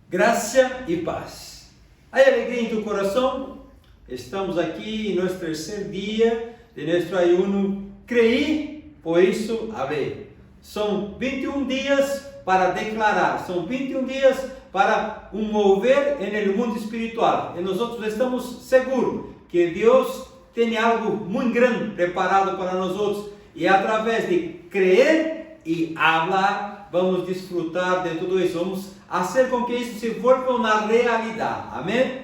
Graça e paz. Há alegria em tu coração? Estamos aqui em nosso terceiro dia de nosso ayuno. Creí, por isso hablé. São 21 dias para declarar, são 21 dias para mover no mundo espiritual. E nós estamos seguros que Deus tem algo muito grande preparado para nós. E através de crer e falar, vamos desfrutar de tudo isso. Vamos fazer com que isso se volva na realidade. Amém?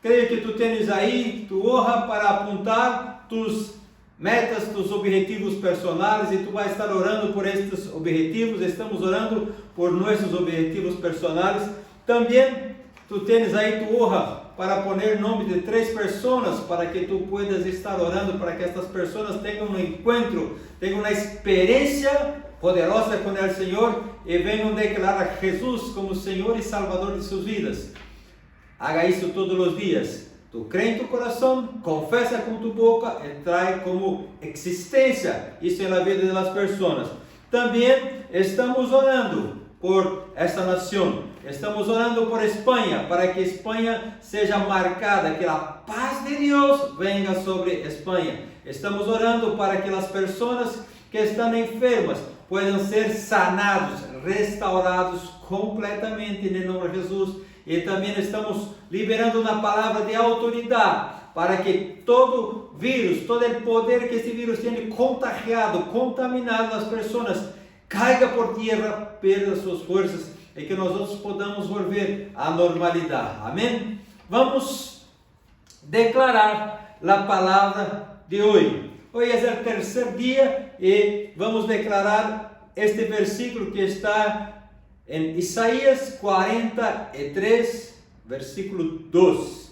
Creio que tu tens aí tu hoja para apontar tus metas, tus objetivos personais, e tu vai estar orando por estes objetivos. Estamos orando por nossos objetivos personais. Também tu tens aí tu hoja para poner nome de 3 pessoas, para que tu puedas estar orando, para que estas pessoas tenham um encontro, tenham uma experiência poderosa com o Senhor e venham declarar Jesus como Senhor e Salvador de suas vidas. Haga isso todos os dias. Tu crê em tu coração, confessa com tu boca e traz como existência isso na vida das pessoas. Também estamos orando por esta nação. Estamos orando por Espanha, para que Espanha seja marcada, que a paz de Deus venha sobre Espanha. Estamos orando para que as pessoas que estão enfermas possam ser sanados, restaurados completamente em nome de Jesus. E também estamos liberando uma palavra de autoridade, para que todo vírus, todo o poder que esse vírus tem contagiado, contaminado as pessoas, caiga por terra, perda suas forças, e que nós podamos volver à normalidade. Amém? Vamos declarar a palavra de hoje. Hoje é o terceiro dia e vamos declarar este versículo que está em Isaías 43, versículo 2.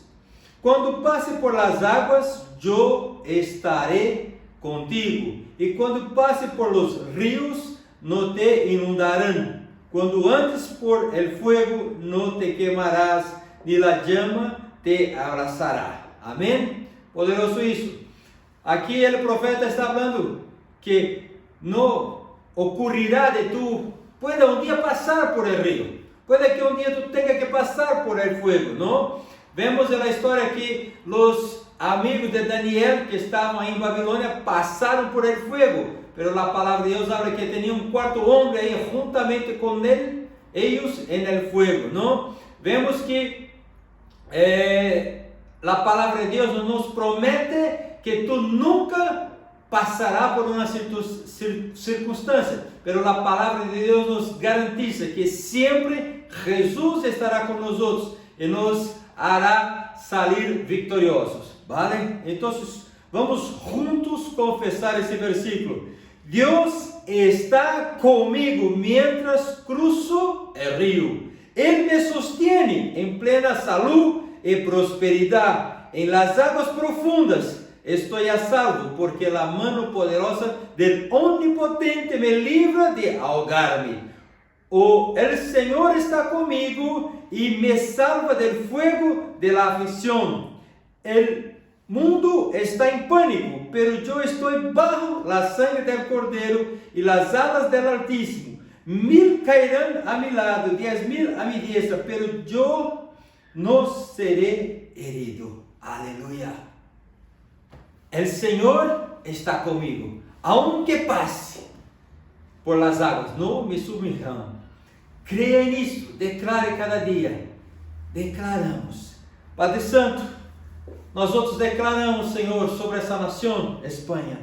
Quando passe por las águas, eu estarei contigo, e quando passe por los ríos, não te inundarão. Quando andes por el fuego, não te quemarás, ni la llama te abraçará. Amém? Poderoso isso. Aqui o profeta está falando que não ocorrerá de tu, puede um dia passar por el rio, puede que um dia tu tenha que passar por el fuego, não? Vemos na história que os amigos de Daniel que estavam em Babilônia passaram por el fuego, pero a palavra de Deus habla que tinha um quarto homem aí juntamente com ele, eles en el fuego, não? Vemos que a palavra de Deus nos promete que tu nunca passará por uma circunstância, pero a palavra de Deus nos garantiza que sempre Jesus estará conosco e nos hará sair vitoriosos, vale? Então, vamos juntos confessar esse versículo. Deus está comigo mientras cruzo o rio. Ele me sostiene em plena saúde e prosperidade. Em las águas profundas estou a salvo, porque a mano poderosa del Onipotente me livra de ahogar-me. O Senhor está comigo e me salva del fuego de la aflicción. El mundo está em pânico, pero eu estou bajo la sangre del Cordeiro e las alas del Altísimo. 1000 cairão a mi lado, 10.000 a mi diestra, pero eu não serei herido. Aleluia. El Senhor está comigo, aunque passe por las águas, não me submerjam. Creia nisso, declare cada dia. Declaramos. Padre Santo, nós outros declaramos, Senhor, sobre essa nação, Espanha.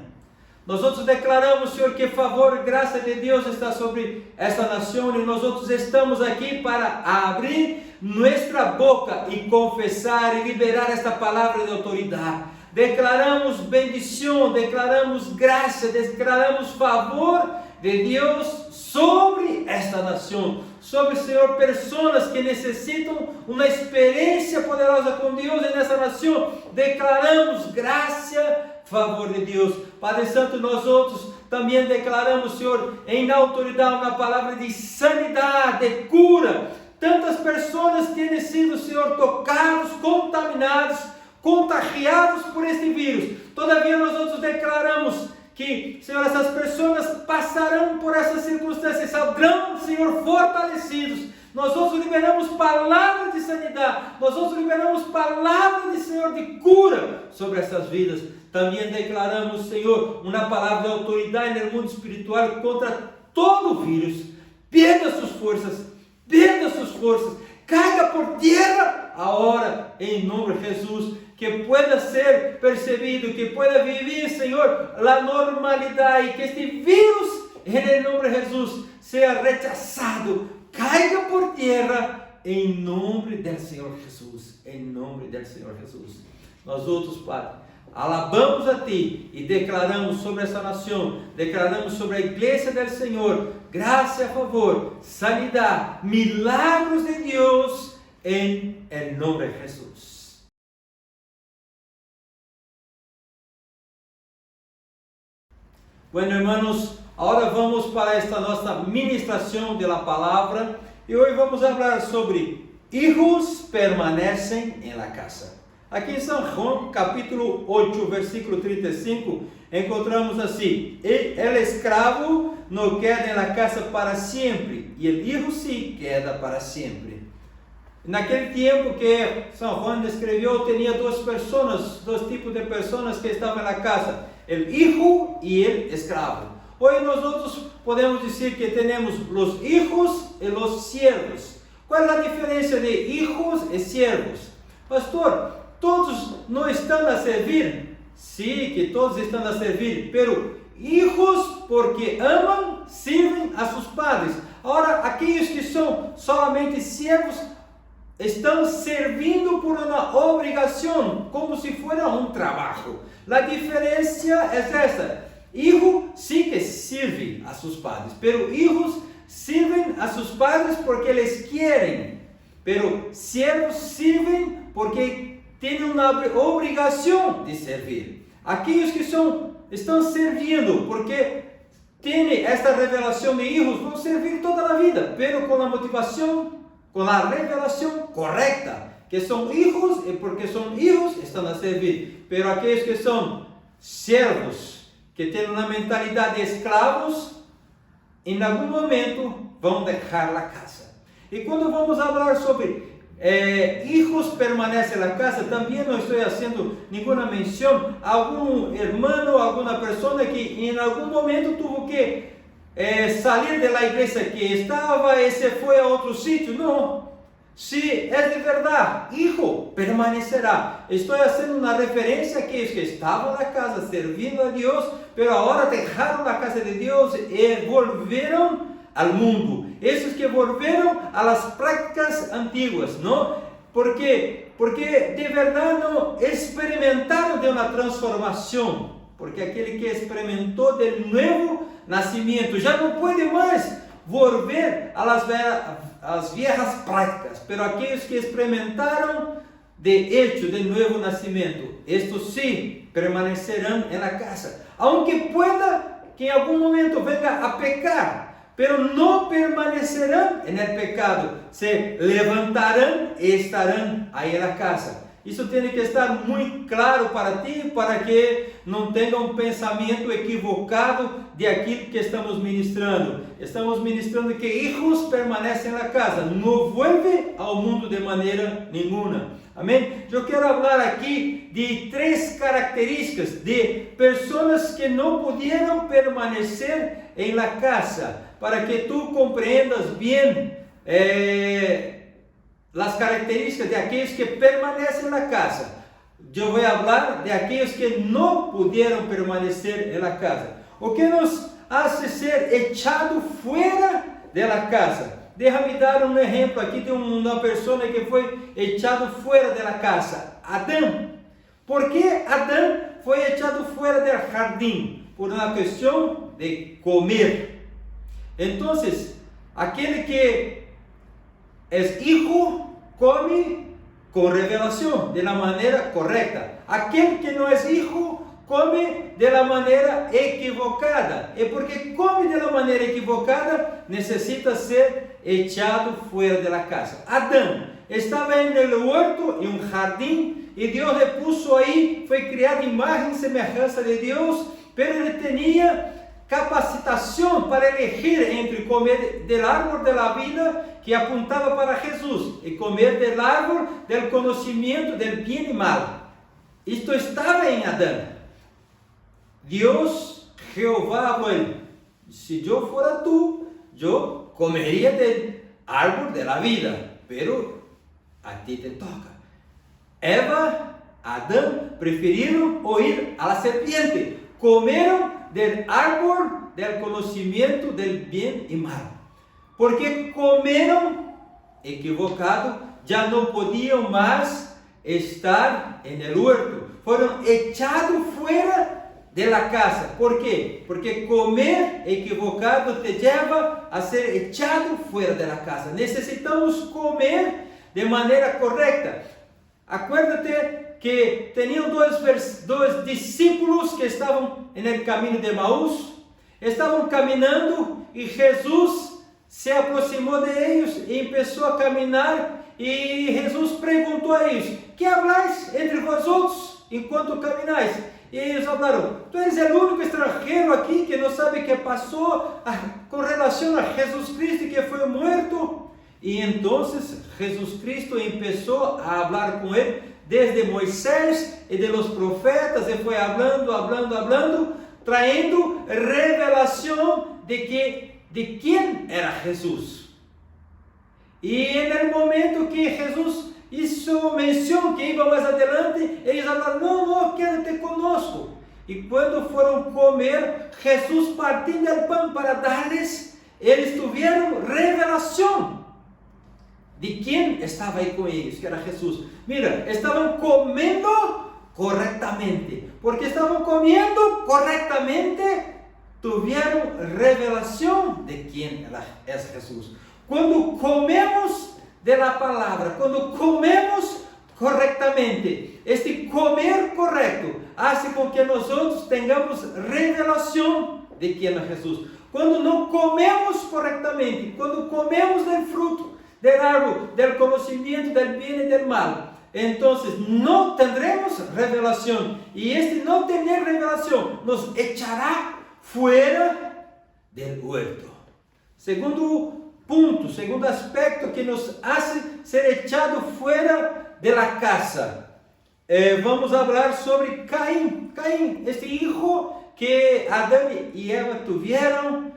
Nós outros declaramos, Senhor, que favor e graça de Deus está sobre esta nação, e nós outros estamos aqui para abrir nossa boca e confessar e liberar esta palavra de autoridade. Declaramos bendição, declaramos graça, declaramos favor de Deus sobre esta nação, sobre, Senhor, pessoas que necessitam uma experiência poderosa com Deus nessa nação. Declaramos graça, favor de Deus. Padre Santo, nós outros também declaramos, Senhor, em autoridade, uma palavra de sanidade, de cura. Tantas pessoas têm sido, Senhor, tocados, contaminados, contagiados por este vírus. Todavia nós outros declaramos que, Senhor, essas pessoas passarão por essas circunstâncias, sairão, Senhor, fortalecidos, Nós outros liberamos palavras de sanidade. Nós outros liberamos palavras de Senhor de cura sobre essas vidas. Também declaramos, Senhor, uma palavra de autoridade no mundo espiritual contra todo vírus. Perda suas forças, caiga por terra agora, em nome de Jesus, que pueda ser percebido, que pueda vivir, Senhor, a normalidade, que este vírus, em nome de Jesus, seja rechazado, caiga por terra, em nome do Senhor Jesus, em nome do Senhor Jesus. Nós outros, Pai, alabamos a Ti e declaramos sobre essa nação, declaramos sobre a igreja do Senhor, graça a favor, sanidade, milagros de Deus, em nome de Jesus. Bueno, hermanos, agora vamos para esta nossa ministração da palavra e hoje vamos falar sobre hijos permanecem em la casa. Aqui em São João, capítulo 8, versículo 35, encontramos assim: el escravo não queda em la casa para sempre, e el hijo sí queda para sempre. Naquele tempo que São João descreveu, tinha dois tipos de pessoas que estavam na casa: el hijo e el escravo. Hoje nós outros podemos dizer que temos os hijos e os siervos. Qual é a diferença de hijos e siervos? Pastor, todos não estão a servir? Sim, que todos estão a servir, pero hijos porque amam, servem a seus padres. Agora, aqueles que são solamente siervos estão servindo por uma obrigação, como se fosse trabalho. A diferença é esta: hijo sí que sirve a seus padres, pero hijos sirven a seus padres porque eles querem, pero siervos sirven porque têm uma obrigação de servir. Aqueles que estão servindo porque têm esta revelação de hijos vão servir toda a vida, pero com a motivação, com a revelação correta, que são hijos e porque são hijos estão a servir. Pero aqueles que são servos, que têm uma mentalidade de escravos, em algum momento vão deixar a casa. E quando vamos falar sobre hijos permanecem na casa, também não estou fazendo nenhuma menção a algum irmão, alguma pessoa que em algum momento teve que sair da igreja que estava e se foi a outro sítio. Não. Se é de verdade, hijo permanecerá. Estou fazendo uma referência a aqueles que estavam na casa servindo a Deus, mas agora deixaram a casa de Deus e voltaram ao mundo. Esses que voltaram às práticas antigas, não? Porque de verdade não experimentaram de uma transformação. Porque aquele que experimentou de novo nascimento já não pode mais volver às viejas práticas, pero aqueles que experimentaram de hecho de novo nascimento, estes sim permanecerão na casa, aunque pueda que em algum momento venga a pecar, pero não permanecerão no pecado, se levantarão e estarão aí na casa. Isso tem que estar muito claro para ti, para que não tenha um pensamento equivocado de aquilo que estamos ministrando. Estamos ministrando que hijos permanecem na casa, não volvem ao mundo de maneira nenhuma. Amém? Eu quero falar aqui de 3 características de pessoas que não puderam permanecer em la casa, para que tu compreendas bem as características de aqueles que permanecem na casa. Eu vou falar de aqueles que não puderam permanecer na casa. O que nos hace ser echado fora da casa? Déjame dar um exemplo aqui de uma pessoa que foi echado fora da casa. Adão. Por que Adão foi echado fora do jardim? Por uma questão de comer. Então, aquele que é hijo come com revelação, de la maneira correta. Aquele que não é hijo come de la maneira equivocada. E porque come de la maneira equivocada, necessita ser echado fora de la casa. Adão estava no huerto, em um jardim, e Deus le puso aí, foi criado imagem e semelhança de Deus, pero ele tinha capacitación para elegir entre comer del árbol de la vida, que apuntaba para Jesús, y comer del árbol del conocimiento del bien y mal. Esto estaba en Adán. Dios, Jehová habló: si yo fuera tú, yo comería del árbol de la vida, pero a ti te toca. Eva, Adán prefirieron oír a la serpiente, comeron del árbol del conocimiento del bien y mal, porque comeron equivocado, ya no podían más estar en el huerto, fueron echados fuera de la casa. ¿Por qué? Porque comer equivocado te lleva a ser echado fuera de la casa. Necesitamos comer de manera correcta. Acuérdate que tenían dos discípulos que estaban en el camino de Emaús, estaban caminando y Jesús se aproximó de ellos y empezó a caminar, y Jesús preguntó a ellos: ¿qué habláis entre vosotros enquanto camináis? Y ellos hablaron: tú eres el único extranjero aquí que no sabe qué pasó con relación a Jesucristo que fue muerto. Y entonces Jesucristo empezó a hablar con él desde Moisés y de los profetas, y fue hablando, trayendo revelación de quién era Jesús. Y en el momento que Jesús hizo mención que iba más adelante, ellos hablaron: no, quédate conosco. Y cuando fueron comer, Jesús partió el pan para darles, ellos tuvieron revelación de quién estaba ahí con ellos, que era Jesús. Mira, estaban comiendo correctamente, porque estaban comiendo correctamente, tuvieron revelación de quién es Jesús. Cuando comemos de la palabra, cuando comemos correctamente, este comer correcto hace con que nosotros tengamos revelación de quién es Jesús. Cuando no comemos correctamente, cuando comemos del fruto del árbol del conocimiento del bien y del mal, entonces no tendremos revelación, y este no tener revelación nos echará fuera del huerto. Segundo punto, segundo aspecto que nos hace ser echado fuera de la casa. Vamos a hablar sobre Caín. Caín, este hijo que Adán y Eva tuvieron,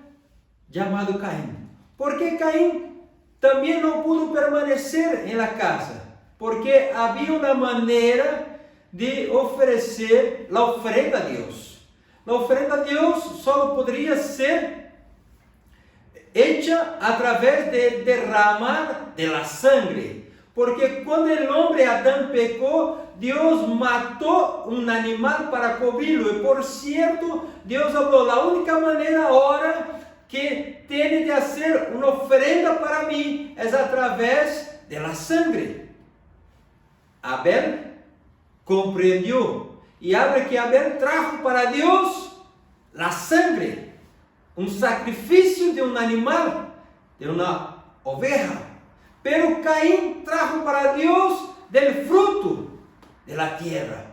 llamado Caín. ¿Por qué Caín también no pudo permanecer en la casa? Porque había una manera de ofrecer la ofrenda a Dios. La ofrenda a Dios solo podría ser hecha a través de derramar de la sangre. Porque cuando el hombre Adán pecó, Dios mató un animal para cubrirlo. Y por cierto, Dios habló: la única manera ahora que tiene de hacer una ofrenda para mí es a través de la sangre. Abel comprendió, y habla que Abel trajo para Dios la sangre, un sacrificio de un animal, de una oveja. Pero Caín trajo para Dios del fruto de la tierra.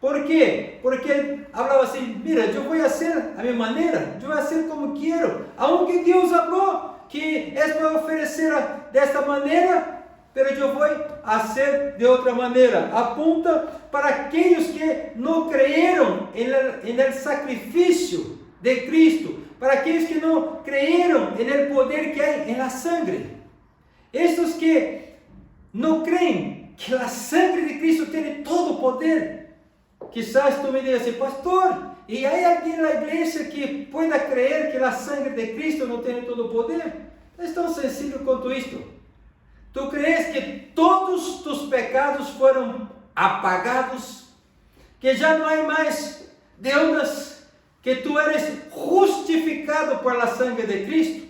¿Por qué? Porque él hablaba así: mira, yo voy a hacer a mi manera, yo voy a hacer como quiero. Aunque Dios habló que es para ofrecer de esta manera, pero yo voy a hacer de otra manera. Apunta para aquellos que no creyeron en el sacrificio de Cristo, para aquellos que no creyeron en el poder que hay en la sangre. Estos que no creen que la sangre de Cristo tiene todo poder. Quizás tú me digas: pastor, ¿y hay alguien en la iglesia que pueda creer que la sangre de Cristo no tiene todo poder? Es tan sencillo quanto esto. ¿Tú crees que todos tus pecados fueron apagados? Que ya no hay más deudas? Que tú eres justificado por la sangre de Cristo?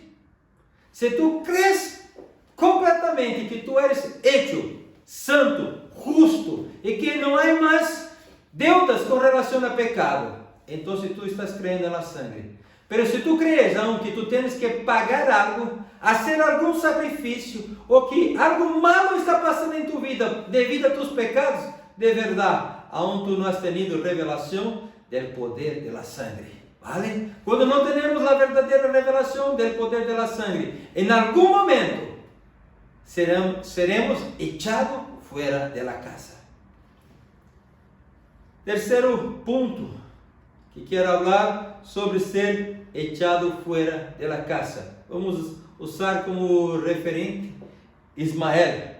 Si tú crees completamente que tú eres hecho santo, justo, y que no hay más deudas con relación a pecado, entonces tú estás creyendo en la sangre. Pero si tú crees aunque tú tienes que pagar algo, hacer algún sacrificio, o que algo malo está pasando en tu vida debido a tus pecados, de verdad, aún tú no has tenido revelación del poder de la sangre. ¿vale? Cuando no tenemos la verdadera revelación del poder de la sangre, en algún momento seremos echados fuera de la casa. Tercero punto que quiero hablar sobre ser echado fuera de la casa. Vamos usar como referente Ismael.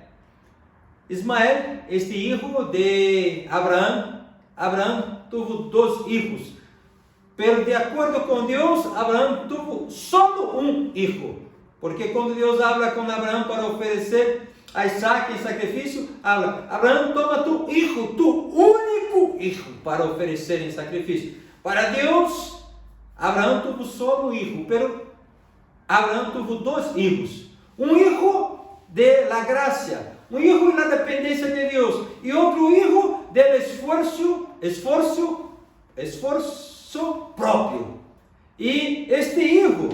Ismael, este hijo de Abraham. Abraham tuvo 2 hijos, pero de acuerdo con Dios, Abraham tuvo solo un hijo, porque cuando Dios habla con Abraham para ofrecer a Isaac en sacrificio, habla: Abraham, toma tu hijo, tu único hijo, para ofrecer en sacrificio. Para Dios, Abraham tuvo solo un hijo, pero Abraham tuvo 2 hijos, un hijo de la gracia, un hijo en la dependencia de Dios, y otro hijo del esfuerzo propio. Y este hijo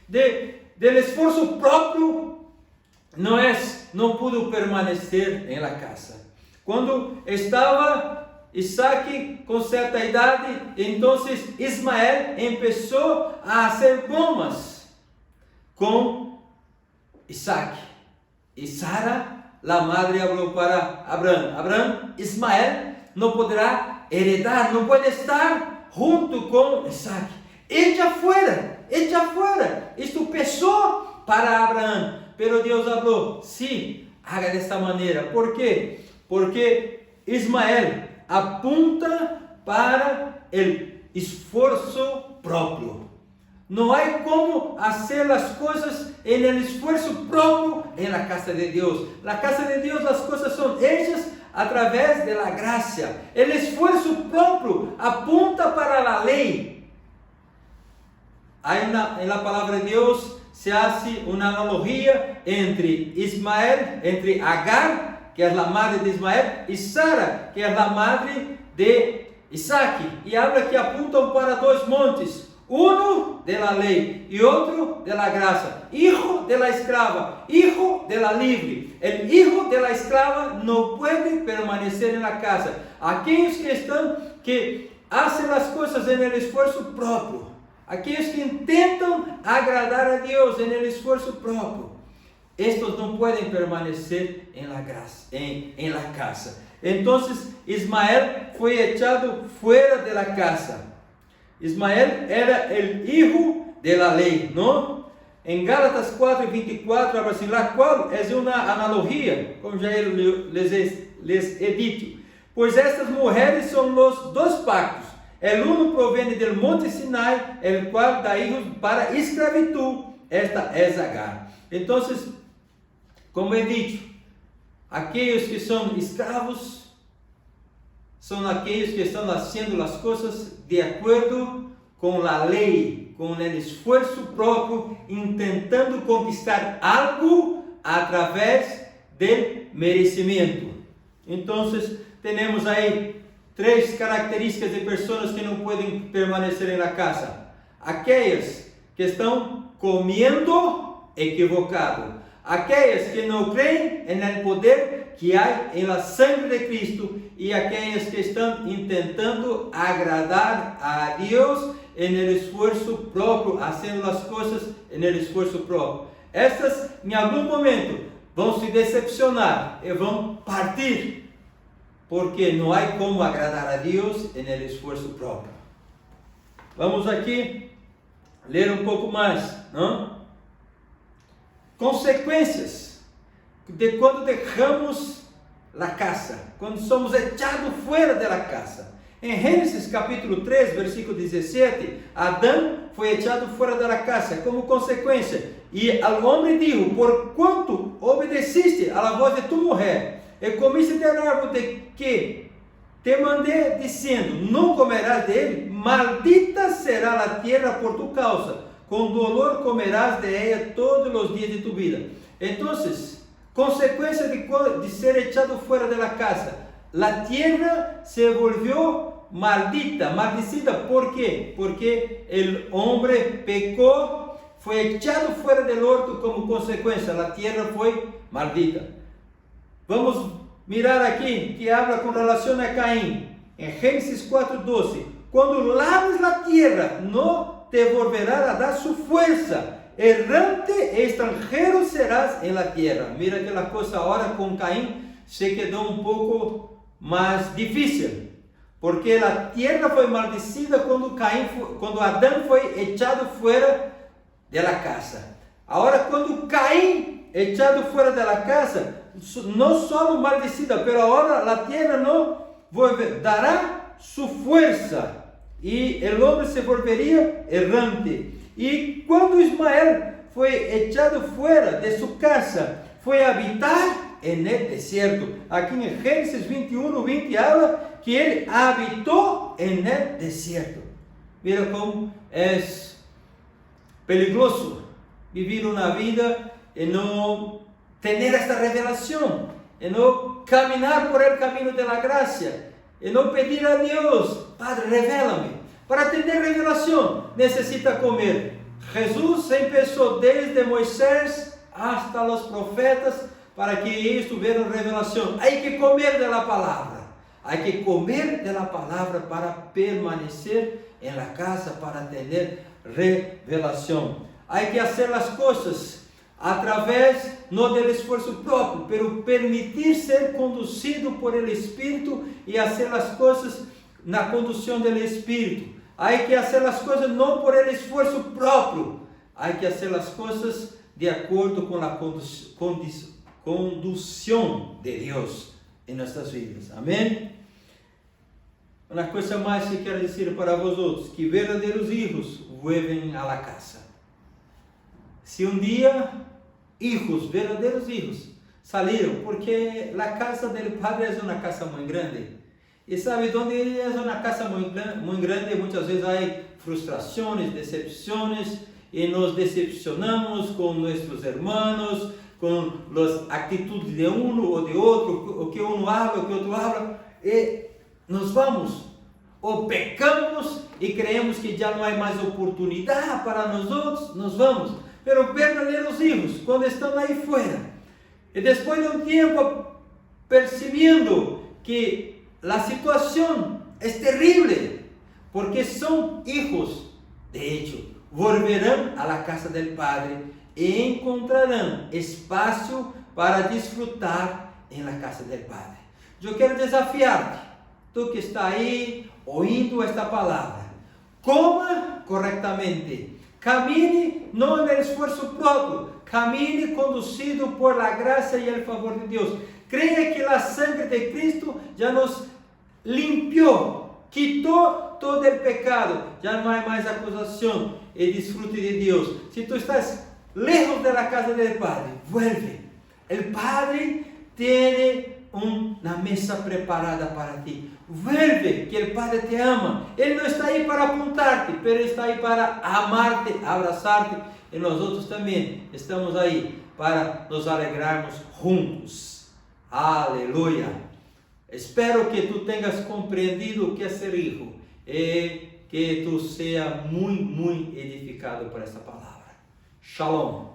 del esfuerzo propio no pudo permanecer en la casa. Cuando estaba Isaac con cierta edad, entonces Ismael empezó a hacer bromas con Isaac. Y Sara, la madre, habló para Abraham: Abraham, Ismael no podrá heredar, no puede estar junto con Isaac. Echa fuera. Esto pesó para Abraham, pero Dios habló: sí, haga de esta manera. ¿Por qué? Porque Ismael apunta para el esfuerzo propio. No hay como hacer las cosas en el esfuerzo propio en la casa de Dios. La casa de Dios, las cosas son hechas a través de la gracia. El esfuerzo propio apunta para la ley. En la palabra de Dios se hace una analogía entre Agar, que es la madre de Ismael, y Sara, que es la madre de Isaac. Y habla que apuntan para 2 montes. Uno de la ley y otro de la gracia. Hijo de la esclava, hijo de la libre. El hijo de la esclava no puede permanecer en la casa. Aquellos que hacen las cosas en el esfuerzo propio, aquellos que intentan agradar a Dios en el esfuerzo propio, estos no pueden permanecer en la casa. Entonces Ismael fue echado fuera de la casa. Ismael era el hijo de la ley, ¿no? En Gálatas 4:24, habla así, la cual es una analogía, como ya les he dicho. Pues estas mujeres son los 2 pactos. El uno proviene del monte Sinai, el cual da hijos para esclavitud. Esta es Agar. Entonces, como he dicho, aquellos que son esclavos son aquellos que están haciendo las cosas de acuerdo con la ley, con el esfuerzo propio, intentando conquistar algo a través del merecimiento. Entonces, tenemos ahí 3 características de personas que no pueden permanecer en la casa. Aquellas que están comiendo equivocado. Aquellas que no creen en el poder que hay en la sangre de Cristo, y aquellas que están intentando agradar a Dios en el esfuerzo propio, haciendo las cosas en el esfuerzo propio. Estas en algún momento vão se decepcionar y vão partir, porque no hay como agradar a Dios en el esfuerzo propio. Vamos aquí leer un poco más, ¿no? Consequências de quando dejamos la casa, quando somos echados fuera de la casa. En Gênesis capítulo 3, versículo 17, Adão foi echado fuera de la casa como consequência. E al homem dijo: por quanto obedeciste a la voz de tu mujer, e comiste del árbol de que te mandé, diciendo: não comerás dele, maldita será la tierra por tu causa, com dolor comerás de ella todos os dias de tu vida. Entonces, consecuencia de ser echado fuera de la casa, la tierra se volvió maldecida. ¿Por qué? Porque el hombre pecó, fue echado fuera del horto como consecuencia, la tierra fue maldita. Vamos mirar aquí que habla con relación a Caín. En Gênesis 4:12, Cuando laves la tierra, no te volverá a dar su fuerza. Errante e extranjero serás en la tierra. Mira que la cosa ahora con Caín se quedó un poco más difícil. Porque la tierra fue maldecida cuando Adán fue echado fuera de la casa. Ahora cuando Caín echado fuera de la casa, no solo maldecida, pero ahora la tierra no dará su fuerza. Y el hombre se volvería errante. Y cuando Ismael fue echado fuera de su casa, fue a habitar en el desierto. Aquí en Génesis 21:20 habla que él habitó en el desierto. Mira cómo es peligroso vivir una vida y no tener esta revelación, y no caminar por el camino de la gracia, y no pedir a Dios, Padre, revélame. Para tener revelación necesita comer. Jesús empezó desde Moisés hasta los profetas para que ellos tuvieran revelación. Hay que comer de la palabra. Hay que comer de la palabra para permanecer en la casa, para tener revelación. Hay que hacer las cosas a través, no del esfuerzo propio, pero permitir ser conducido por el Espíritu y hacer las cosas en la conducción del Espíritu. Hay que hacer las cosas no por el esfuerzo propio, hay que hacer las cosas de acuerdo con la conducción de Dios en nuestras vidas. Amén. Una cosa más que quiero decir para vosotros, que verdadeiros hijos vuelven a la casa. Si un día hijos, verdadeiros hijos, salieron, porque la casa del Padre es una casa muy grande. Y sabe, donde es una casa muy grande, muchas veces hay frustraciones, decepciones, y nos decepcionamos con nuestros hermanos, con las actitudes de uno o de otro, o que uno habla, o que otro habla, y nos vamos, o pecamos y creemos que ya no hay más oportunidad para nosotros, nos vamos. Pero verdadeiros hijos, cuando están ahí fuera, y después de un tiempo percibiendo que la situación es terrible, porque son hijos, de hecho, volverán a la casa del Padre e encontrarán espacio para disfrutar en la casa del Padre. Yo quiero desafiarte, tú que está ahí oyendo esta palabra, coma correctamente, camine no en el esfuerzo propio, camine conducido por la gracia y el favor de Dios. Cree que la sangre de Cristo ya nos limpió, quitó todo el pecado, ya no hay más acusación, y disfrute de Dios. Si tú estás lejos de la casa del Padre, vuelve. El Padre tiene una mesa preparada para ti. Vuelve, que el Padre te ama. Él no está ahí para apuntarte, pero está ahí para amarte, abrazarte. Y nosotros también estamos ahí para nos alegrarnos juntos. Aleluya. Espero que tú tengas compreendido o que é ser hijo e que tú seas muy edificado por esta palavra. Shalom.